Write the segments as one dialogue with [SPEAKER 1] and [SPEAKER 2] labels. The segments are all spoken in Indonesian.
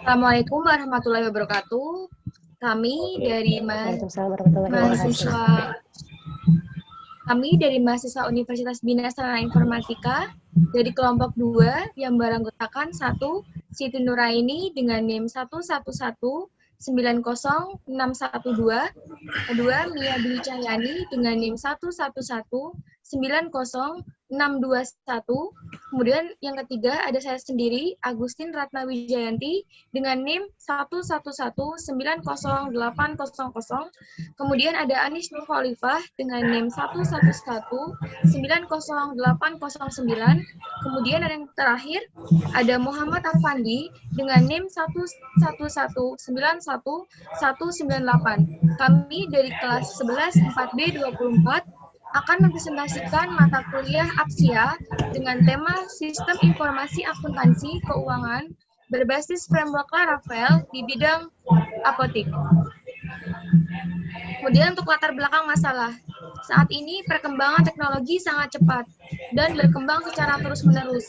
[SPEAKER 1] Assalamualaikum warahmatullahi wabarakatuh. Kami dari mahasiswa Universitas Bina Sarana Informatika dari kelompok 2 yang beranggotakan 1. Siti Nuraini dengan NIM 111900612, 2. Mia Dwi Cahyani dengan NIM 111900621. Kemudian yang ketiga ada saya sendiri, Agustin Ratna Wijayanti dengan NIM 111900800. Kemudian ada Anis Nur Khalifah dengan NIM 111900809. Kemudian yang terakhir ada Muhammad Arfandi dengan NIM 111911198. Kami dari kelas 11 4B24 akan mempresentasikan mata kuliah Aksia dengan tema Sistem Informasi Akuntansi Keuangan berbasis framework Laravel di bidang apotik. Kemudian untuk latar belakang masalah. Saat ini perkembangan teknologi sangat cepat dan berkembang secara terus-menerus.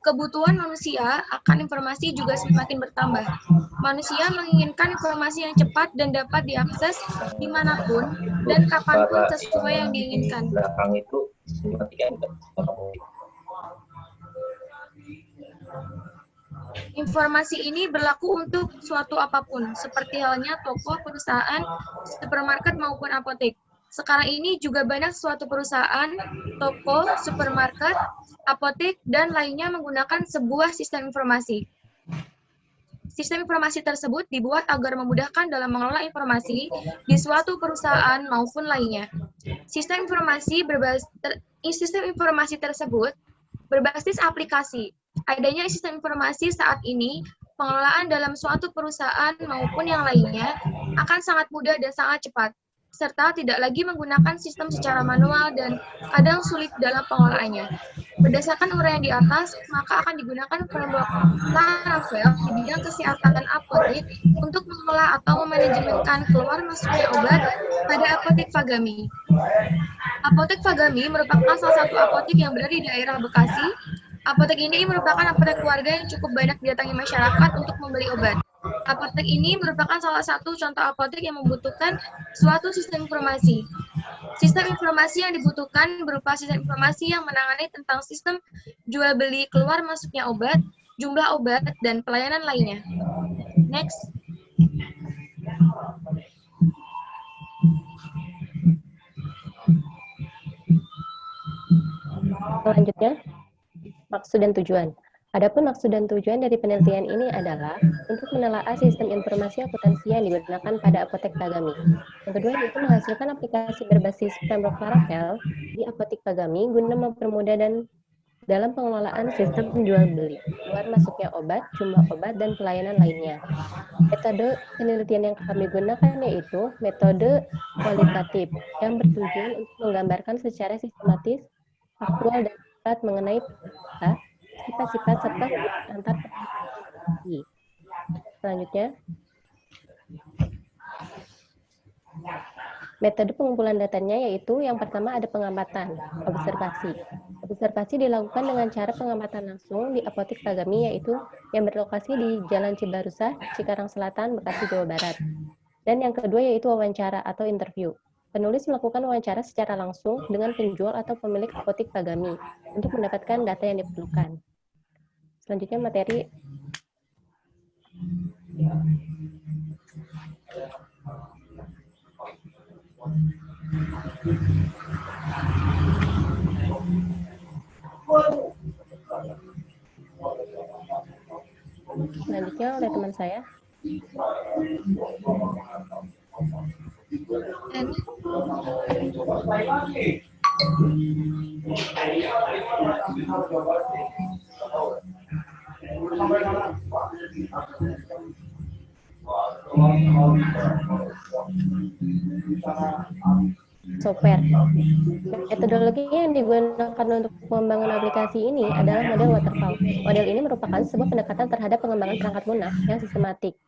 [SPEAKER 1] Kebutuhan manusia akan informasi juga semakin bertambah. Manusia menginginkan informasi yang cepat dan dapat diakses dimanapun dan kapanpun sesuai yang diinginkan.
[SPEAKER 2] Belakang itu
[SPEAKER 1] Informasi ini berlaku untuk suatu apapun, seperti halnya toko, perusahaan, supermarket maupun apotek. Sekarang ini juga banyak suatu perusahaan, toko, supermarket, apotek, dan lainnya menggunakan sebuah sistem informasi. Sistem informasi tersebut dibuat agar memudahkan dalam mengelola informasi di suatu perusahaan maupun lainnya. Sistem informasi tersebut berbasis aplikasi. Adanya sistem informasi saat ini, pengelolaan dalam suatu perusahaan maupun yang lainnya akan sangat mudah dan sangat cepat, serta tidak lagi menggunakan sistem secara manual dan kadang sulit dalam pengelolaannya. Berdasarkan uraian di atas, maka akan digunakan framework Laravel di bidang kesehatan dan apotek untuk mengelola atau memanajemenkan keluar masuknya obat pada apotek Fagami. Apotek Fagami merupakan salah satu apotek yang berada di daerah Bekasi. Apotek ini merupakan apotek keluarga yang cukup banyak didatangi masyarakat untuk membeli obat. Apotek ini merupakan salah satu contoh apotek yang membutuhkan suatu sistem informasi. Sistem informasi yang dibutuhkan berupa sistem informasi yang menangani tentang sistem jual beli keluar masuknya obat, jumlah obat, dan pelayanan lainnya. Next.
[SPEAKER 3] Selanjutnya, maksud dan tujuan. Adapun maksud dan tujuan dari penelitian ini adalah untuk menelaah sistem informasi akuntansi yang digunakan pada apotek Fagami. Yang kedua yaitu menghasilkan aplikasi berbasis framework Laravel di apotek Fagami guna mempermudah dan dalam pengelolaan sistem jual beli, keluar masuknya obat, jumlah obat, dan pelayanan lainnya. Metode penelitian yang kami gunakan yaitu metode kualitatif yang bertujuan untuk menggambarkan secara sistematis, faktual, dan tepat mengenai sifat-sifat serta antar informasi. Selanjutnya, metode pengumpulan datanya yaitu yang pertama ada pengamatan, observasi. Observasi dilakukan dengan cara pengamatan langsung di apotek Fagami yaitu yang berlokasi di Jalan Cibarusah, Cikarang Selatan, Bekasi, Jawa Barat. Dan yang kedua yaitu wawancara atau interview. Penulis melakukan wawancara secara langsung dengan penjual atau pemilik apotek Fagami untuk mendapatkan data yang diperlukan. Selanjutnya materi. Selanjutnya oleh teman saya. Software. Metodologi yang digunakan untuk membangun aplikasi ini adalah model waterfall. Model ini merupakan sebuah pendekatan terhadap pengembangan perangkat lunak yang sistematik.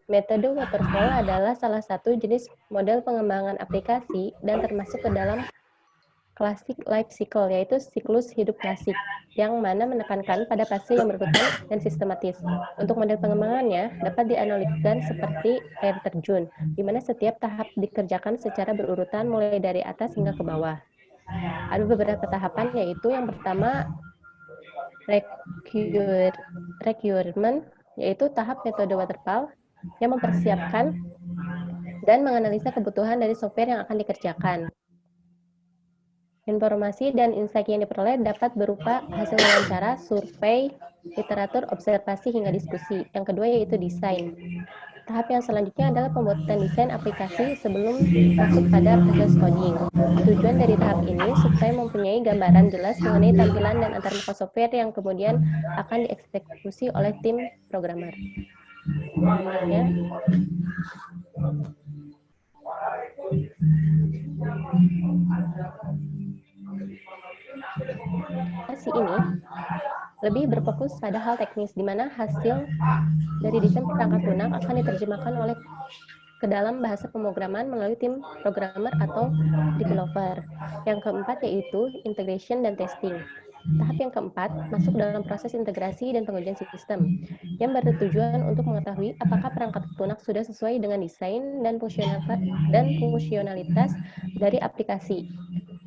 [SPEAKER 3] Metode waterfall adalah salah satu jenis model pengembangan aplikasi dan termasuk ke dalam klasik life cycle, yaitu siklus hidup klasik, yang mana menekankan pada fase yang berurutan dan sistematis. Untuk model pengembangannya dapat dianalogikan seperti air terjun, di mana setiap tahap dikerjakan secara berurutan mulai dari atas hingga ke bawah. Ada beberapa tahapan, yaitu yang pertama requirement, yaitu tahap metode waterfall yang mempersiapkan dan menganalisa kebutuhan dari software yang akan dikerjakan. Informasi dan insight yang diperoleh dapat berupa hasil wawancara, survei, literatur, observasi, hingga diskusi. Yang kedua yaitu desain. Tahap yang selanjutnya adalah pembuatan desain aplikasi sebelum masuk pada proses coding. Tujuan dari tahap ini supaya mempunyai gambaran jelas mengenai tampilan dan antarmuka software yang kemudian akan dieksekusi oleh tim programmer. Selanjutnya, ini lebih berfokus pada hal teknis, di mana hasil dari desain perangkat lunak akan diterjemahkan oleh ke dalam bahasa pemrograman melalui tim programmer atau developer. Yang keempat yaitu integration dan testing. Tahap yang keempat masuk dalam proses integrasi dan pengujian sistem, yang bertujuan untuk mengetahui apakah perangkat lunak sudah sesuai dengan desain dan fungsionalitas dari aplikasi.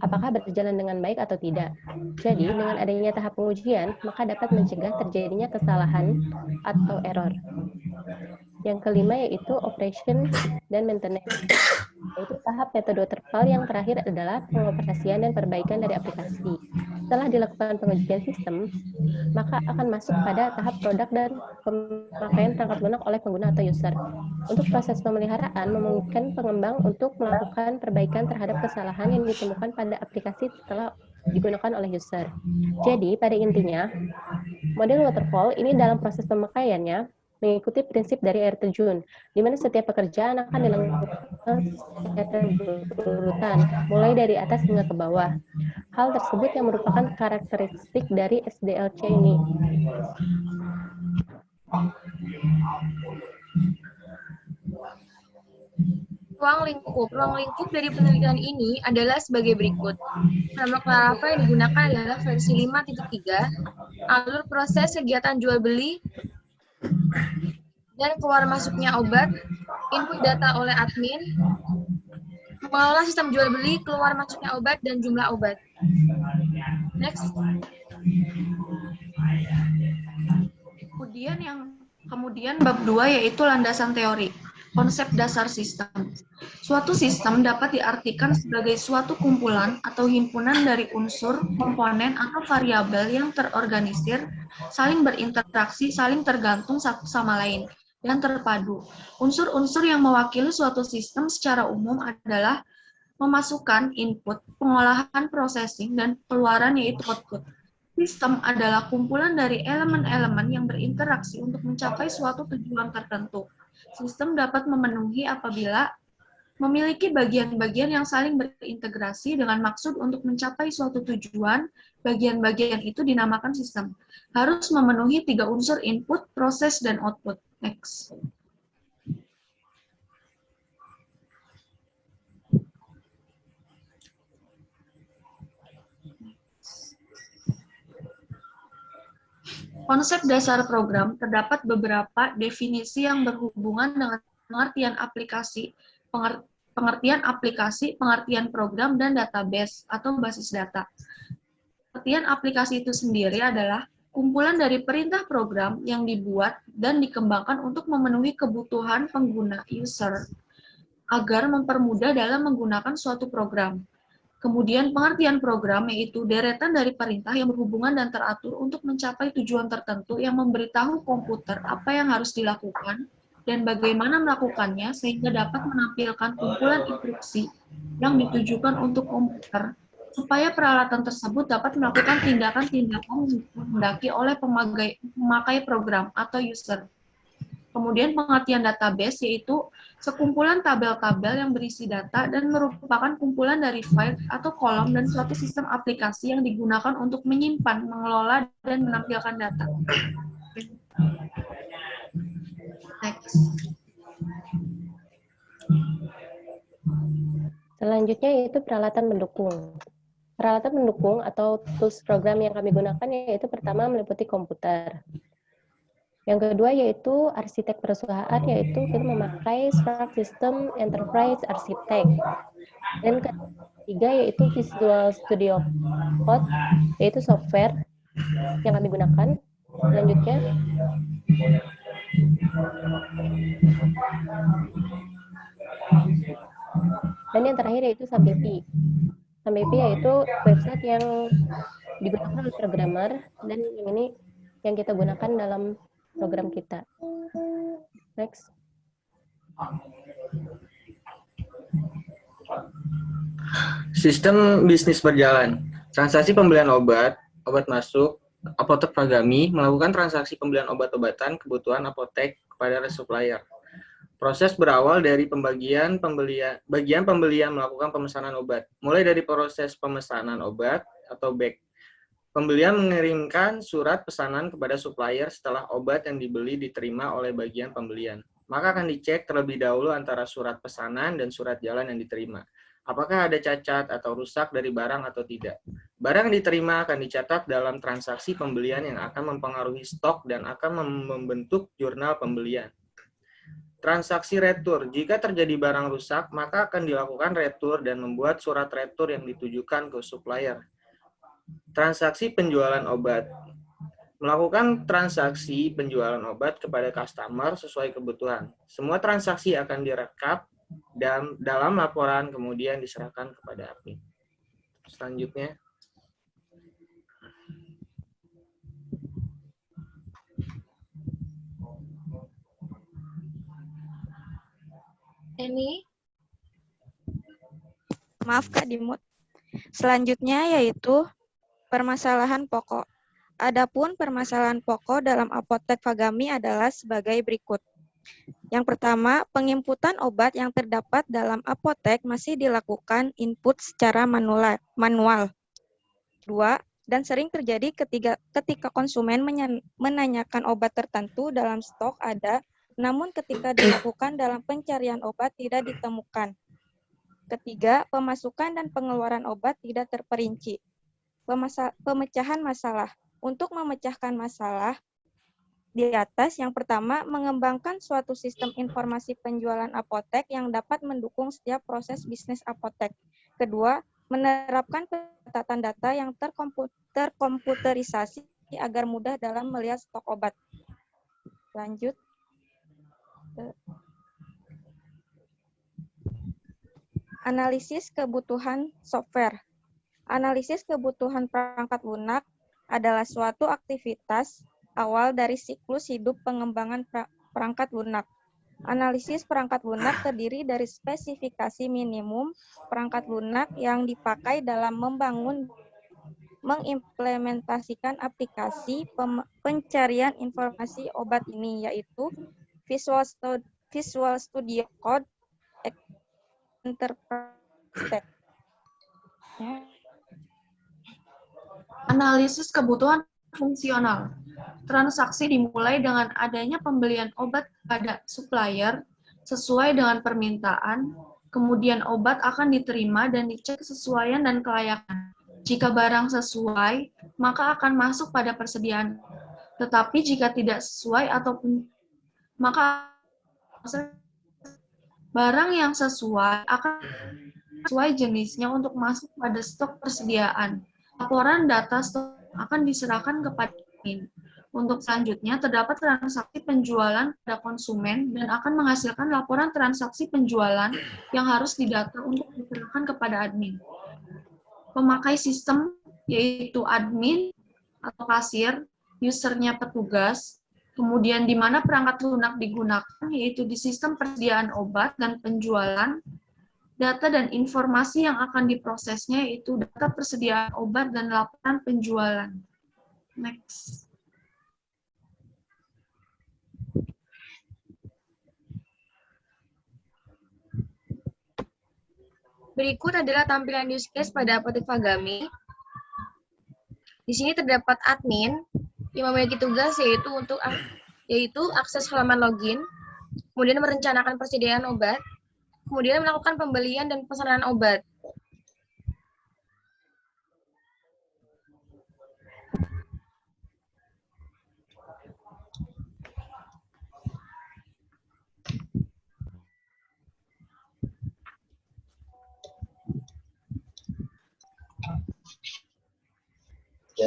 [SPEAKER 3] Apakah berjalan dengan baik atau tidak. Jadi, dengan adanya tahap pengujian, maka dapat mencegah terjadinya kesalahan atau error. Yang kelima yaitu operation dan maintenance, yaitu tahap metode waterfall yang terakhir adalah pengoperasian dan perbaikan dari aplikasi. Setelah dilakukan pengujian sistem, maka akan masuk pada tahap produk dan pemakaian perangkat lunak oleh pengguna atau user. Untuk proses pemeliharaan memungkinkan pengembang untuk melakukan perbaikan terhadap kesalahan yang ditemukan pada aplikasi setelah digunakan oleh user. Jadi, pada intinya, model waterfall ini dalam proses pemakaiannya mengikuti prinsip dari air terjun, di mana setiap pekerjaan akan dilakukan secara berurutan, mulai dari atas hingga ke bawah. Hal tersebut yang merupakan karakteristik dari SDLC ini.
[SPEAKER 1] Ruang lingkup dari penelitian ini adalah sebagai berikut. Framework Laravel yang digunakan adalah versi 5.3, alur proses kegiatan jual beli dan keluar masuknya obat, input data oleh admin, mengelola sistem jual beli, keluar masuknya obat, dan jumlah obat. Next.
[SPEAKER 2] Kemudian bab 2 yaitu landasan teori. Konsep dasar sistem. Suatu sistem dapat diartikan sebagai suatu kumpulan atau himpunan dari unsur, komponen, atau variabel yang terorganisir, saling berinteraksi, saling tergantung satu sama lain, dan terpadu. Unsur-unsur yang mewakili suatu sistem secara umum adalah memasukkan input, pengolahan, processing, dan keluaran yaitu output. Sistem adalah kumpulan dari elemen-elemen yang berinteraksi untuk mencapai suatu tujuan tertentu. Sistem dapat memenuhi apabila memiliki bagian-bagian yang saling berintegrasi dengan maksud untuk mencapai suatu tujuan. Bagian-bagian itu dinamakan sistem. Harus memenuhi 3 unsur input, proses, dan output. Next. Konsep dasar program terdapat beberapa definisi yang berhubungan dengan pengertian aplikasi, pengertian program, dan database atau basis data. Pengertian aplikasi itu sendiri adalah kumpulan dari perintah program yang dibuat dan dikembangkan untuk memenuhi kebutuhan pengguna user agar mempermudah dalam menggunakan suatu program. Kemudian pengertian program yaitu deretan dari perintah yang berhubungan dan teratur untuk mencapai tujuan tertentu yang memberitahu komputer apa yang harus dilakukan dan bagaimana melakukannya sehingga dapat menampilkan kumpulan instruksi yang ditujukan untuk komputer supaya peralatan tersebut dapat melakukan tindakan-tindakan yang dikehendaki oleh pemakai program atau user. Kemudian pengertian database yaitu sekumpulan tabel-tabel yang berisi data dan merupakan kumpulan dari file atau kolom dan suatu sistem aplikasi yang digunakan untuk menyimpan, mengelola, dan menampilkan data. Next.
[SPEAKER 3] Selanjutnya yaitu peralatan pendukung. Peralatan pendukung atau tools program yang kami gunakan yaitu pertama meliputi komputer. Yang kedua yaitu arsitek perusahaan, yaitu kita memakai Spark System Enterprise Architect. Dan ketiga yaitu Visual Studio Code, yaitu software yang kami gunakan. Selanjutnya, dan yang terakhir yaitu Sambepi. Sambepi yaitu website yang digunakan oleh programmer, dan yang ini yang kita gunakan dalam program kita. Next.
[SPEAKER 4] Sistem bisnis berjalan. Transaksi pembelian obat masuk, apotek Pagami melakukan transaksi pembelian obat-obatan kebutuhan apotek kepada supplier. Proses berawal dari bagian pembelian melakukan pemesanan obat. Mulai dari proses pemesanan obat atau bag. Pembelian mengirimkan surat pesanan kepada supplier setelah obat yang dibeli diterima oleh bagian pembelian. Maka akan dicek terlebih dahulu antara surat pesanan dan surat jalan yang diterima. Apakah ada cacat atau rusak dari barang atau tidak. Barang yang diterima akan dicatat dalam transaksi pembelian yang akan mempengaruhi stok dan akan membentuk jurnal pembelian. Transaksi retur. Jika terjadi barang rusak, maka akan dilakukan retur dan membuat surat retur yang ditujukan ke supplier. Transaksi penjualan obat. Melakukan transaksi penjualan obat kepada customer sesuai kebutuhan. Semua transaksi akan direkap dalam laporan kemudian diserahkan kepada admin. Selanjutnya.
[SPEAKER 1] Ini.
[SPEAKER 5] Maaf Kak, dimut. Selanjutnya yaitu permasalahan pokok. Adapun permasalahan pokok dalam apotek Pagami adalah sebagai berikut. Yang pertama, penginputan obat yang terdapat dalam apotek masih dilakukan input secara manual. Dua, dan sering terjadi ketika konsumen menanyakan obat tertentu dalam stok ada, namun ketika dilakukan dalam pencarian obat tidak ditemukan. Ketiga, pemasukan dan pengeluaran obat tidak terperinci. Pemecahan masalah. Untuk memecahkan masalah di atas, yang pertama, mengembangkan suatu sistem informasi penjualan apotek yang dapat mendukung setiap proses bisnis apotek. Kedua, menerapkan pencatatan data yang terkomputerisasi agar mudah dalam melihat stok obat. Lanjut. Analisis kebutuhan software. Analisis kebutuhan perangkat lunak adalah suatu aktivitas awal dari siklus hidup pengembangan perangkat lunak. Analisis perangkat lunak terdiri dari spesifikasi minimum perangkat lunak yang dipakai dalam mengimplementasikan aplikasi pencarian informasi obat ini, yaitu Visual Studio Code Enterprise.
[SPEAKER 2] Analisis kebutuhan fungsional. Transaksi dimulai dengan adanya pembelian obat pada supplier sesuai dengan permintaan, kemudian obat akan diterima dan dicek kesesuaian dan kelayakan. Jika barang sesuai, maka akan masuk pada persediaan. Tetapi jika tidak sesuai ataupun maka barang yang sesuai akan sesuai jenisnya untuk masuk pada stok persediaan. Laporan data stok akan diserahkan kepada admin. Untuk selanjutnya, terdapat transaksi penjualan pada konsumen dan akan menghasilkan laporan transaksi penjualan yang harus didata untuk diserahkan kepada admin. Pemakai sistem, yaitu admin atau kasir, usernya petugas, kemudian di mana perangkat lunak digunakan, yaitu di sistem persediaan obat dan penjualan. Data dan informasi yang akan diprosesnya yaitu data persediaan obat dan laporan penjualan. Next.
[SPEAKER 1] Berikut adalah tampilan use case pada apotek Pagami. Di sini terdapat admin yang memiliki tugas yaitu akses halaman login, kemudian merencanakan persediaan obat, kemudian melakukan pembelian dan pesanan obat.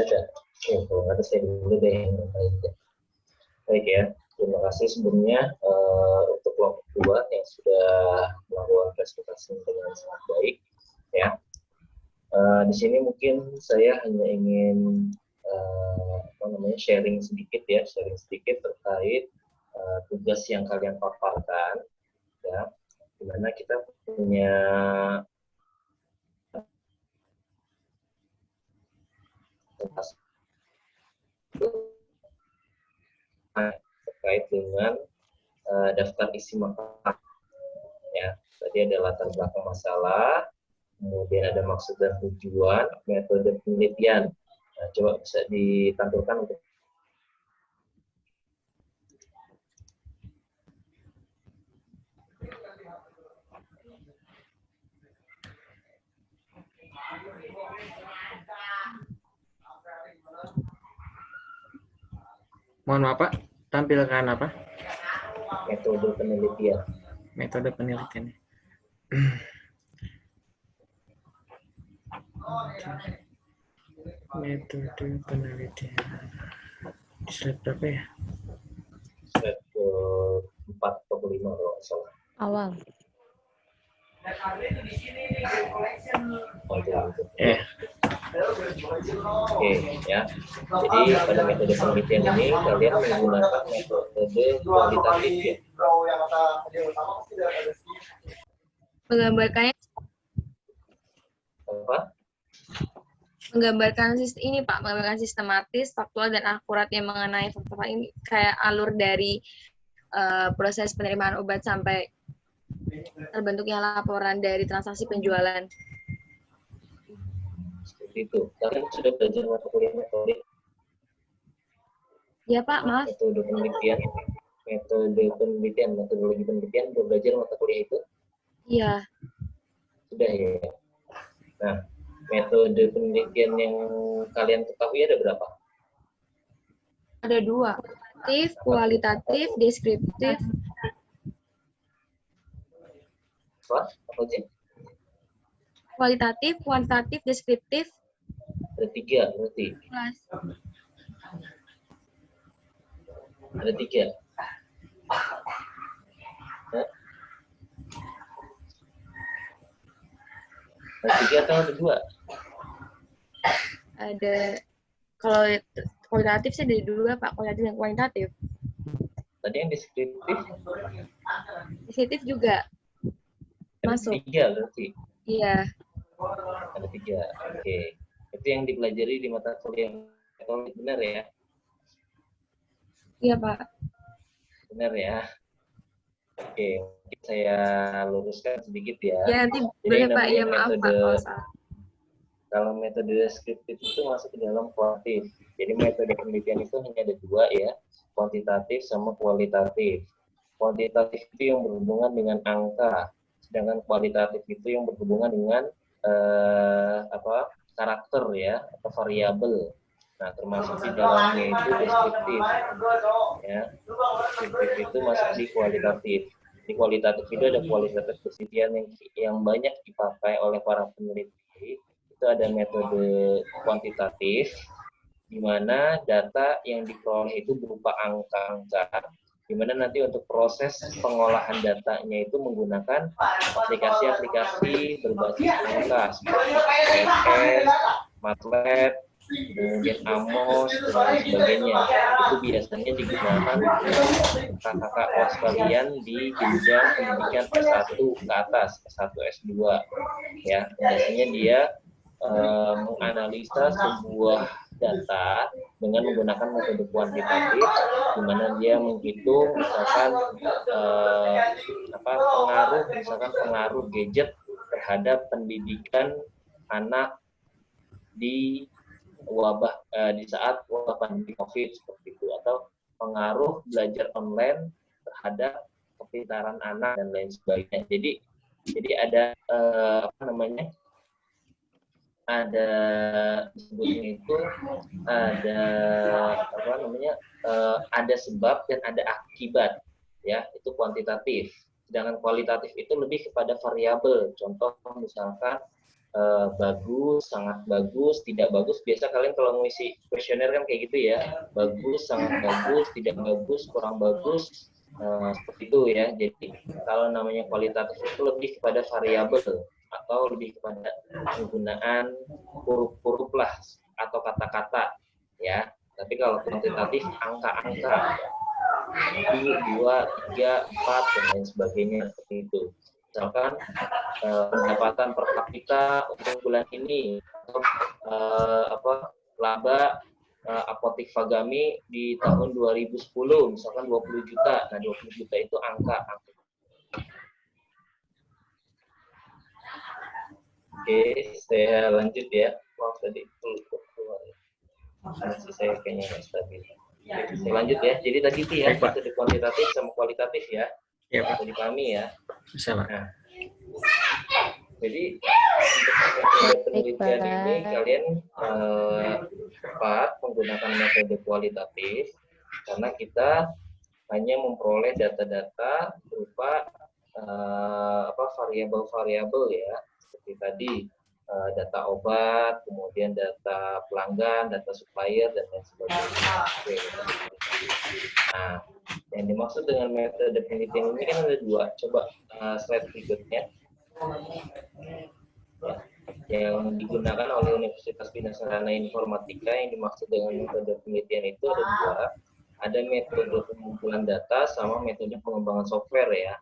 [SPEAKER 6] ada. Kalau nggak ada saya dulu deh yang lain. Baik ya, terima kasih sebelumnya untuk kelompok 2 yang sudah melakukan presentasi dengan sangat baik ya. Di sini mungkin saya hanya ingin sharing sedikit terkait tugas yang kalian paparkan ya, dimana kita punya terkait dengan daftar isi makalah ya. Tadi ada latar belakang masalah, kemudian ada maksud dan tujuan, metode penelitian. Nah, coba bisa ditampilkan untuk
[SPEAKER 4] Mohon maaf Pak, tampilkan apa?
[SPEAKER 6] metode penelitian.
[SPEAKER 4] Metode penelitian. Metode penelitian. Slide berapa ya?
[SPEAKER 6] Slide ke 4 atau 5 kalau nggak salah.
[SPEAKER 3] Awal.
[SPEAKER 6] Oh, Oke, ya. Jadi pada metode penelitian ini kalian menggunakan metode kualitatif ya.
[SPEAKER 1] Menggambarkannya
[SPEAKER 6] Apa?
[SPEAKER 1] menggambarkan ini Pak, menggambarkan sistematis, faktual dan akurat yang mengenai fakta ini kayak alur dari proses penerimaan obat sampai terbentuknya laporan dari transaksi penjualan.
[SPEAKER 6] Seperti itu. Kalian sudah belajar mata kuliah metode?
[SPEAKER 1] Ya Pak, maaf.
[SPEAKER 6] Metodologi penelitian, sudah belajar mata kuliah itu?
[SPEAKER 1] Iya.
[SPEAKER 6] Sudah ya. Nah, metode penelitian yang kalian ketahui ada berapa?
[SPEAKER 2] Ada 2.
[SPEAKER 1] Kualitatif, deskriptif.
[SPEAKER 6] Apa sih?
[SPEAKER 1] Kualitatif, kuantitatif, deskriptif.
[SPEAKER 6] Ada 3 berarti. Ada 3. Hah? Ada 3 atau ada 2?
[SPEAKER 1] Ada, kalau kualitatif sih ada 2 Pak, kualitatif dan kuantitatif.
[SPEAKER 6] Tadi yang deskriptif?
[SPEAKER 1] Deskriptif juga masuk.
[SPEAKER 6] 3 berarti.
[SPEAKER 1] Iya.
[SPEAKER 6] Ada 3. Oke. Itu yang dipelajari di mata kuliah metode, benar ya?
[SPEAKER 1] Iya Pak.
[SPEAKER 6] Benar ya? Oke, mungkin saya luruskan sedikit ya.
[SPEAKER 1] Ya nanti
[SPEAKER 6] Jadi
[SPEAKER 1] boleh Pak,
[SPEAKER 6] namanya
[SPEAKER 1] ya maaf Pak kalau salah.
[SPEAKER 6] Kalau metode deskriptif itu masuk ke dalam kualitatif. Jadi metode penelitian itu hanya ada 2 ya, kuantitatif sama kualitatif. Kuantitatif itu yang berhubungan dengan angka, sedangkan kualitatif itu yang berhubungan dengan karakter ya atau variabel. Nah, termasuk di dalamnya itu deskriptif. Ya, deskriptif itu masuk di kualitatif. Di kualitatif itu ada kualitatif penelitian yang banyak dipakai oleh para peneliti. Itu ada metode kuantitatif, di mana data yang diperoleh itu berupa angka-angka, di mana nanti untuk proses pengolahan datanya itu menggunakan aplikasi-aplikasi berbasis angka seperti PSS, MATLAB, kemudian AMOS, dan lain sebagainya. Itu biasanya digunakan kakak kelas kalian di jenjang pendidikan S1 ke atas, S1, S2. Ya, biasanya dia menganalisa sebuah data dengan menggunakan metode kuantitatif, di mana dia menghitung misalkan pengaruh gadget terhadap pendidikan anak di saat wabah pandemi COVID seperti itu, atau pengaruh belajar online terhadap kepintaran anak dan lain sebagainya. Jadi ada ada disebutnya itu ada sebab dan ada akibat ya, itu kuantitatif. Sedangkan kualitatif itu lebih kepada variabel. Contoh misalkan bagus, sangat bagus, tidak bagus. Biasa kalian kalau ngisi kuesioner kan kayak gitu ya, bagus, sangat bagus, tidak bagus, kurang bagus, seperti itu ya. Jadi kalau namanya kualitatif itu lebih kepada variabel atau lebih kepada penggunaan huruf-huruf lah atau kata-kata ya. Tapi kalau kuantitatif angka-angka 1, 2, 3, 4 dan lain sebagainya seperti itu. Misalkan pendapatan per kapita untuk bulan ini atau laba apotek Fagami di tahun 2010 misalkan 20 juta. Nah, 20 juta itu angka. Oke, saya lanjut ya. Maaf tadi keluar. Masih saya kayaknya nggak stabil. Saya lanjut ya. Jadi tadi itu ya, metode kuantitatif sama kualitatif ya.
[SPEAKER 4] Ya, Pak.
[SPEAKER 6] Bisa dipahami ya.
[SPEAKER 4] Bisa, Pak.
[SPEAKER 6] Nah, jadi untuk penelitian ini kalian tepat menggunakan metode kualitatif karena kita hanya memperoleh data-data berupa variabel-variabel ya, seperti tadi data obat, kemudian data pelanggan, data supplier dan lain sebagainya. Oke. Nah, yang dimaksud dengan metode penelitian ini kan ada dua. Coba slide berikutnya. Yang digunakan oleh Universitas Bina Sarana Informatika yang dimaksud dengan metode penelitian itu ada dua. Ada metode pengumpulan data sama metode pengembangan software ya.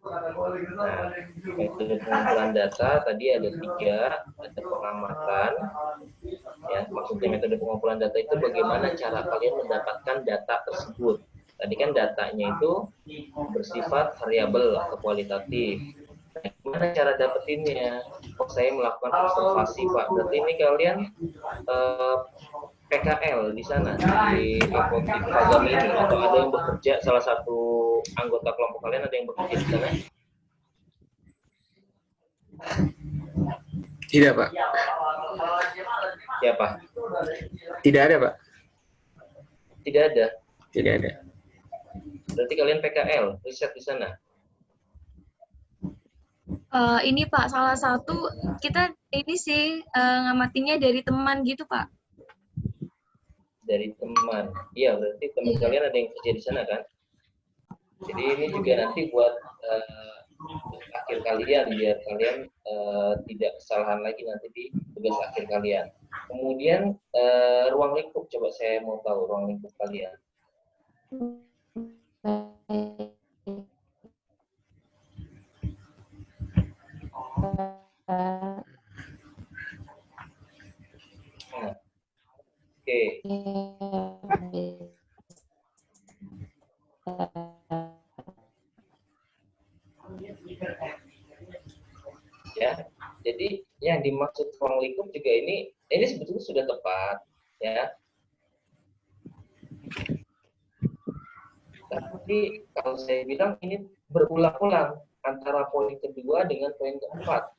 [SPEAKER 6] Nah, metode pengumpulan data tadi ada 3, ada pengamatan. Ya, maksudnya metode pengumpulan data itu bagaimana cara kalian mendapatkan data tersebut. Tadi kan datanya itu bersifat variabel atau kualitatif. Nah, gimana cara dapetinnya? Oh, saya melakukan observasi, Pak. Berarti ini kalian PKL di sana di apotek Fagami ini, atau ada yang bekerja, salah satu anggota kelompok kalian ada yang bekerja di sana?
[SPEAKER 4] Tidak, Pak.
[SPEAKER 6] Siapa?
[SPEAKER 4] Tidak ada, Pak.
[SPEAKER 6] Tidak ada.
[SPEAKER 4] Tidak ada.
[SPEAKER 6] Berarti kalian PKL, riset di sana?
[SPEAKER 1] Ini Pak, salah satu kita ini sih ngamatinya dari teman gitu Pak.
[SPEAKER 6] Dari teman. Iya, berarti teman kalian ada yang kerja di sana kan? Jadi ini juga nanti buat akhir kalian, biar kalian tidak kesalahan lagi nanti di tugas akhir kalian. Kemudian ruang lingkup, coba saya mau tahu ruang lingkup kalian. Nah, oke. Ya, jadi yang dimaksud ruang lingkup juga ini sebetulnya sudah tepat, ya. Tapi kalau saya bilang ini berulang-ulang antara poin kedua dengan poin keempat.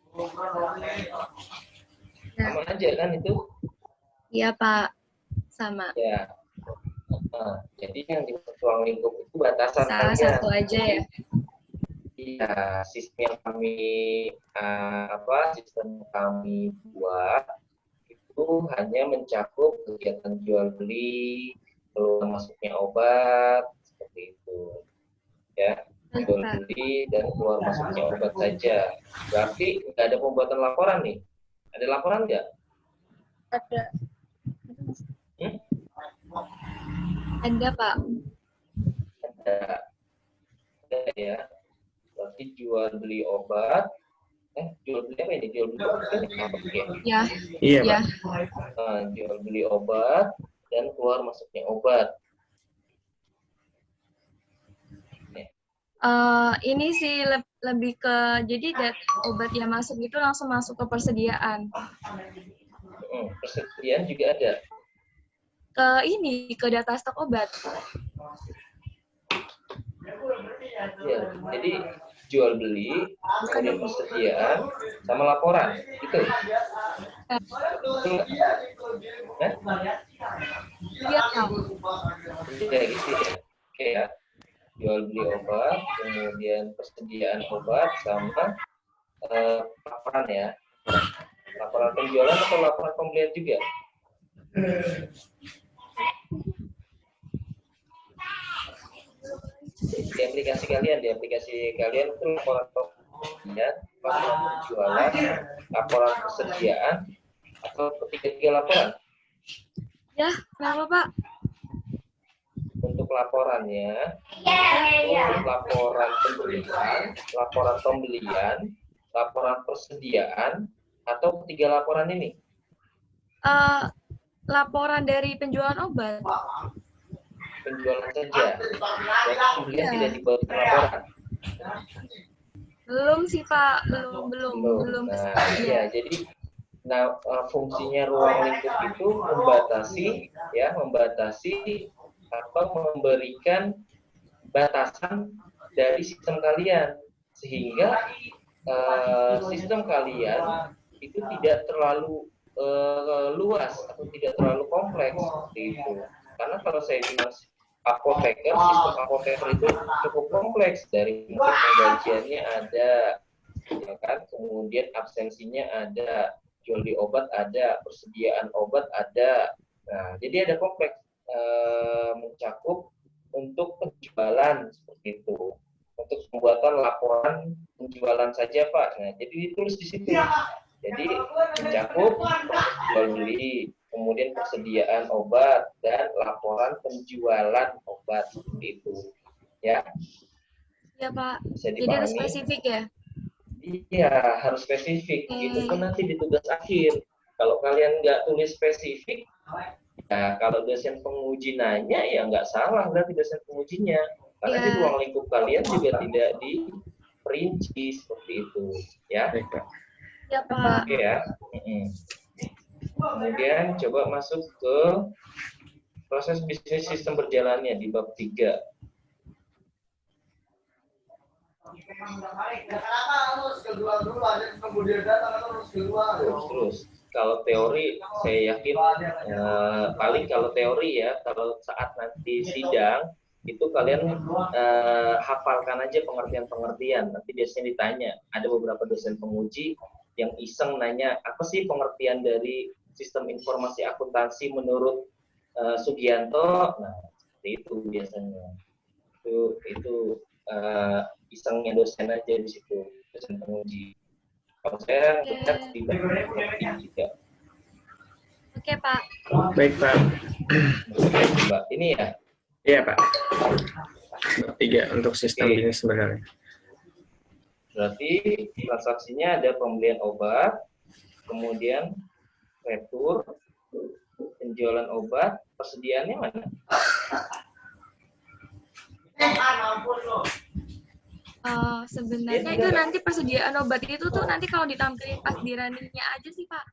[SPEAKER 6] Sama aja kan itu?
[SPEAKER 1] Iya Pak, sama.
[SPEAKER 6] Ya. Nah, jadi yang dimaksud ruang lingkup itu batasan
[SPEAKER 1] Salah
[SPEAKER 6] saja.
[SPEAKER 1] satu aja ya.
[SPEAKER 6] Iya, sistem yang kami buat itu hanya mencakup kegiatan jual beli, keluar masuknya obat, seperti itu. Ya, jual beli dan keluar masuknya obat saja. Berarti nggak ada pembuatan laporan nih. Ada laporan nggak?
[SPEAKER 1] Ada. Ada Pak.
[SPEAKER 6] Ada ya. Berarti jual beli obat. Jual beli apa ini? Jual beli obat apa ya?
[SPEAKER 1] Ya.
[SPEAKER 4] Iya,
[SPEAKER 1] Ya.
[SPEAKER 4] Pak.
[SPEAKER 6] Jual beli obat dan keluar masuknya obat.
[SPEAKER 1] Ini sih lebih ke jadi obat yang masuk itu langsung masuk ke persediaan.
[SPEAKER 6] Persediaan juga ada.
[SPEAKER 1] Ke data stok obat.
[SPEAKER 6] Ya, jadi jual beli, kemudian persediaan, sama laporan, gitu.
[SPEAKER 1] Iya Pak.
[SPEAKER 6] Ya, gitu ya. Oke ya. Jual beli obat, kemudian persediaan obat, sama laporan ya. Laporan penjualan atau laporan pembelian juga? Di aplikasi kalian itu laporan pembelian, laporan penjualan, laporan persediaan, atau ketiga laporan?
[SPEAKER 1] Ya, kenapa Pak?
[SPEAKER 6] Untuk laporannya, untuk laporan pembelian, laporan pembelian, laporan persediaan, atau ketiga laporan ini?
[SPEAKER 1] Laporan dari penjualan obat.
[SPEAKER 6] Penjualan saja. Yang pembelian tidak dibuatkan laporan.
[SPEAKER 1] Belum sih Pak, belum.
[SPEAKER 6] Nah, iya, jadi fungsinya ruang lingkup itu membatasi atau memberikan batasan dari sistem kalian, sehingga sistem kalian itu tidak terlalu luas atau tidak terlalu kompleks seperti itu. Karena kalau saya bilang apoteker, sistem apoteker itu cukup kompleks, dari penggajiannya ada, ya kan, kemudian absensinya ada, jual di obat ada, persediaan obat ada. Nah, jadi ada kompleks, mencakup untuk penjualan seperti itu. Untuk pembuatan laporan penjualan saja Pak. Nah, jadi ditulis di situ. Jadi mencakup jual beli, kemudian persediaan obat dan laporan penjualan obat seperti itu. Ya.
[SPEAKER 1] Ya Pak.
[SPEAKER 6] Bisa
[SPEAKER 1] Jadi harus
[SPEAKER 6] dipahami?
[SPEAKER 1] spesifik ya?
[SPEAKER 6] Iya, harus spesifik. Itu pun nanti di tugas akhir. Kalau kalian nggak tulis spesifik, ya kalau dosen penguji nanya, ya nggak salah berarti dosen pengujinya. Karena di ruang lingkup kalian juga tidak diperinci seperti itu. Ya.
[SPEAKER 1] Ya Pak.
[SPEAKER 6] Oke ya. Kemudian coba masuk ke proses bisnis sistem berjalannya di bab 3. Terus kalau teori saya yakin paling kalau teori ya, kalau saat nanti sidang itu kalian hafalkan aja pengertian-pengertian. Nanti biasanya ditanya, ada beberapa dosen penguji yang iseng nanya, apa sih pengertian dari sistem informasi akuntansi menurut Sugianto? Nah, seperti itu biasanya. Itu isengnya dosen aja di situ, dosen penguji. Kalau saya lihat di bab juga.
[SPEAKER 1] Oke Pak.
[SPEAKER 4] Baik Pak.
[SPEAKER 6] Mbak, ini ya?
[SPEAKER 4] Iya Pak. Bab 3 untuk sistem bisnis sebenarnya.
[SPEAKER 6] Berarti transaksinya ada pembelian obat, kemudian retur, penjualan obat, persediaannya mana?
[SPEAKER 1] Sebenarnya itu nanti persediaan obat itu tuh nanti kalau ditampilin pas di runningnya aja sih Pak.